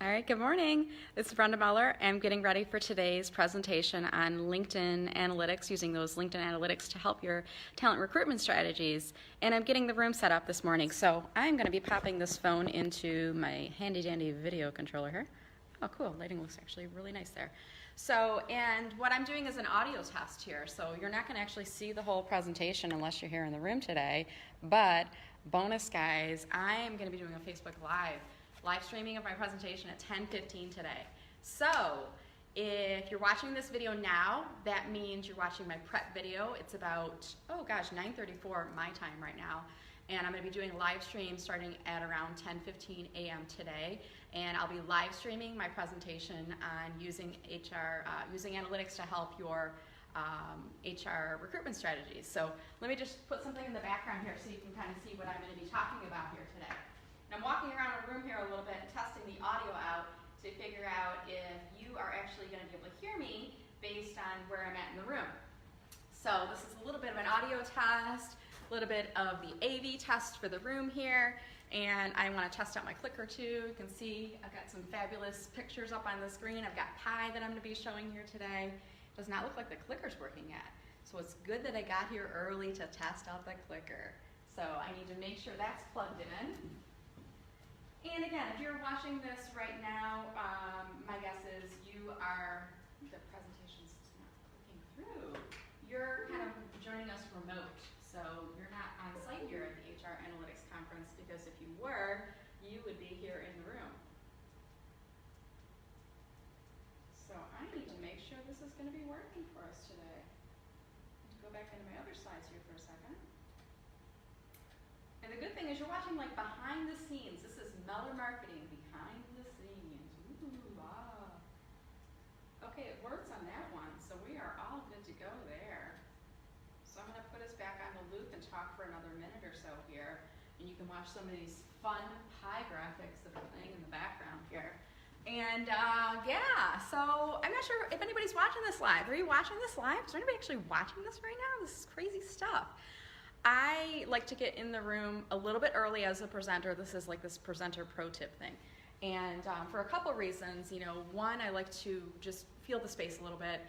All right, good morning. This is Brenda Meller. I'm getting ready for today's presentation on LinkedIn Analytics, using those LinkedIn Analytics to help your talent recruitment strategies. And I'm getting the room set up this morning. So I'm going to be popping this phone into my handy dandy video controller here. Oh, cool. Lighting looks actually really nice there. So, and what I'm doing is an audio test here. So you're not going to actually see the whole presentation unless you're here in the room today. But bonus, guys, I am going to be doing a Facebook live streaming of my presentation at 10:15 today. So if you're watching this video now, that means you're watching my prep video. It's about, 9:34 my time right now. And I'm going to be doing a live stream starting at around 10:15 a.m. today. And I'll be live streaming my presentation on using analytics to help your HR recruitment strategies. So let me just put something in the background here so you can kind of see what I'm going to be talking about here today. And I'm walking around the room here a little bit and testing the audio out to figure out if you are actually going to be able to hear me based on where I'm at in the room. So this is a little bit of an audio test, a little bit of the AV test for the room here, and I want to test out my clicker too. You can see I've got some fabulous pictures up on the screen. I've got pie that I'm going to be showing here today. It does not look like the clicker's working yet. So it's good that I got here early to test out the clicker. So I need to make sure that's plugged in. And again, if you're watching this right now, my guess is the presentation's not clicking through. You're kind of joining us remote, so you're not on site here at the HR Analytics Conference, because if you were, you would be here in the room. So I need to make sure this is going to be working for us today. Let's go back into my other slides here for a second. And the good thing is you're watching like behind the scenes. This is Meller Marketing, behind the scenes. Ooh, wow. Okay, it works on that one, so we are all good to go there. So I'm going to put us back on the loop and talk for another minute or so here, and you can watch some of these fun pie graphics that are playing in the background here. And yeah, so I'm not sure if anybody's watching this live. Are you watching this live? Is there anybody actually watching this right now? This is crazy stuff. I like to get in the room a little bit early as a presenter. This is like this presenter pro tip thing. And for a couple reasons, one, I like to just feel the space a little bit.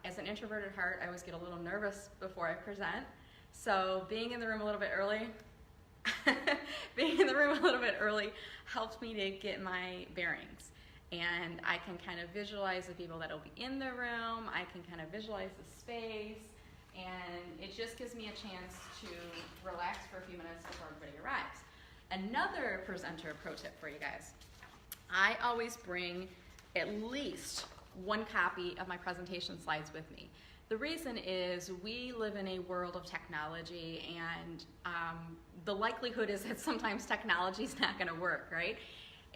As an introverted heart, I always get a little nervous before I present. So being in the room a little bit early, helps me to get my bearings. And I can kind of visualize the people that will be in the room. I can kind of visualize the space. And it just gives me a chance to relax for a few minutes before everybody arrives. Another presenter pro tip for you guys. I always bring at least one copy of my presentation slides with me. The reason is we live in a world of technology, and the likelihood is that sometimes technology is not going to work, right?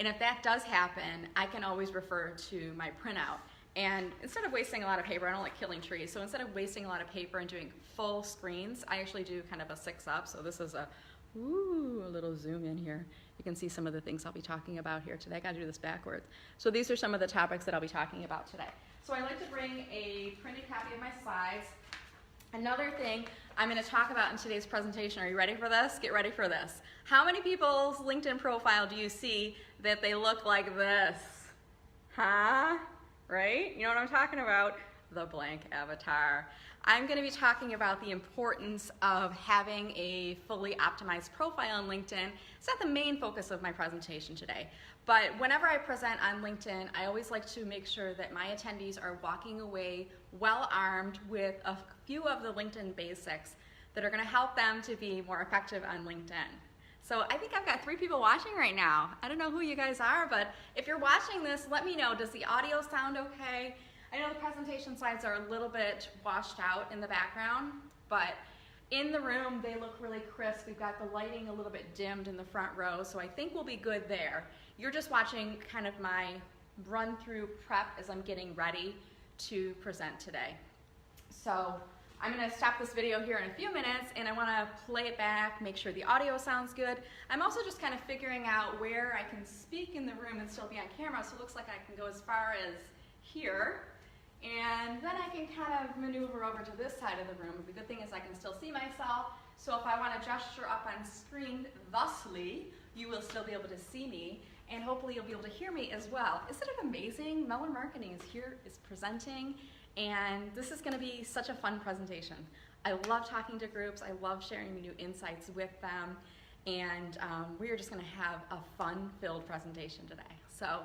And if that does happen, I can always refer to my printout. And instead of wasting a lot of paper, I don't like killing trees, so instead of wasting a lot of paper and doing full screens, I actually do kind of a 6-up. So this is a little zoom in here. You can see some of the things I'll be talking about here today. I gotta do this backwards. So these are some of the topics that I'll be talking about today. So I like to bring a printed copy of my slides. Another thing I'm gonna talk about in today's presentation, are you ready for this? Get ready for this. How many people's LinkedIn profile do you see that they look like this? Huh? Right? You know what I'm talking about? The blank avatar. I'm going to be talking about the importance of having a fully optimized profile on LinkedIn. It's not the main focus of my presentation today, but whenever I present on LinkedIn, I always like to make sure that my attendees are walking away well armed with a few of the LinkedIn basics that are going to help them to be more effective on LinkedIn. So I think I've got 3 people watching right now. I don't know who you guys are, but if you're watching this, let me know. Does the audio sound okay? I know the presentation slides are a little bit washed out in the background, but in the room, they look really crisp. We've got the lighting a little bit dimmed in the front row, so I think we'll be good there. You're just watching kind of my run-through prep as I'm getting ready to present today. So I'm going to stop this video here in a few minutes, and I want to play it back, make sure the audio sounds good. I'm also just kind of figuring out where I can speak in the room and still be on camera, so it looks like I can go as far as here, and then I can kind of maneuver over to this side of the room. The good thing is I can still see myself, so if I want to gesture up on screen thusly, you will still be able to see me. and hopefully you'll be able to hear me as well. Isn't it amazing? Meller Marketing is presenting, and this is going to be such a fun presentation. I love talking to groups. I love sharing new insights with them, and we are just going to have a fun-filled presentation today. So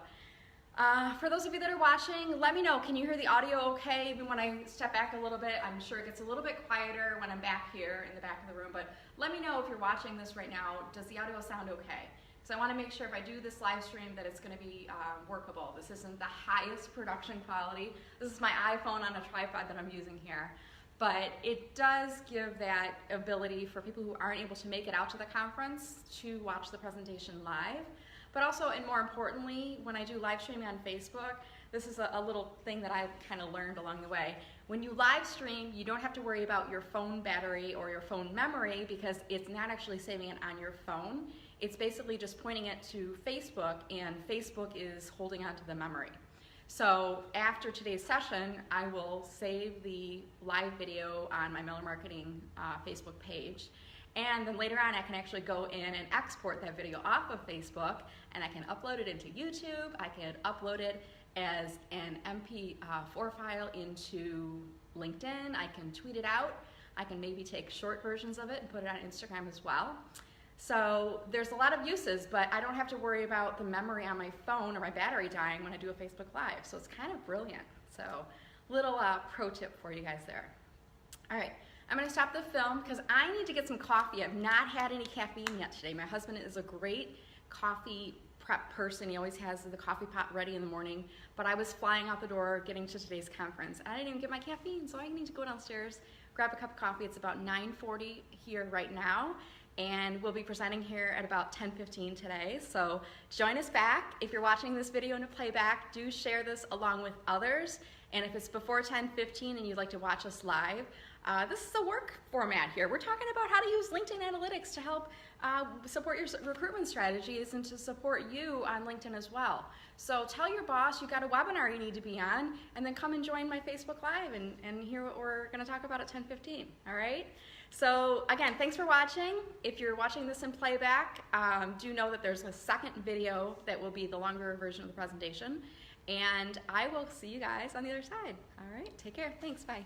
for those of you that are watching, let me know, can you hear the audio okay? Even when I step back a little bit, I'm sure it gets a little bit quieter when I'm back here in the back of the room, but let me know if you're watching this right now, does the audio sound okay? Because I want to make sure if I do this live stream that it's going to be workable. This isn't the highest production quality. This is my iPhone on a tripod that I'm using here. But it does give that ability for people who aren't able to make it out to the conference to watch the presentation live. But also, and more importantly, when I do live streaming on Facebook, this is a little thing that I've kind of learned along the way. When you live stream, you don't have to worry about your phone battery or your phone memory because it's not actually saving it on your phone. It's basically just pointing it to Facebook, and Facebook is holding onto the memory. So after today's session, I will save the live video on my Meller Marketing Facebook page. And then later on, I can actually go in and export that video off of Facebook, and I can upload it into YouTube. I can upload it as an MP4 file into LinkedIn. I can tweet it out. I can maybe take short versions of it and put it on Instagram as well. So there's a lot of uses, but I don't have to worry about the memory on my phone or my battery dying when I do a Facebook Live. So it's kind of brilliant. So little pro tip for you guys there. All right. I'm going to stop the film because I need to get some coffee. I've not had any caffeine yet today. My husband is a great coffee prep person. He always has the coffee pot ready in the morning. But I was flying out the door getting to today's conference. I didn't even get my caffeine, so I need to go downstairs, grab a cup of coffee. It's about 9:40 here right now. And we'll be presenting here at about 10:15 today. So join us back. If you're watching this video in a playback, do share this along with others. And if it's before 10:15 and you'd like to watch us live, this is a work format here. We're talking about how to use LinkedIn Analytics to help support your recruitment strategies and to support you on LinkedIn as well. So tell your boss you've got a webinar you need to be on, and then come and join my Facebook Live and hear what we're going to talk about at 10:15, all right? So again, thanks for watching. If you're watching this in playback, do know that there's a second video that will be the longer version of the presentation, and I will see you guys on the other side. All right, take care. Thanks, bye.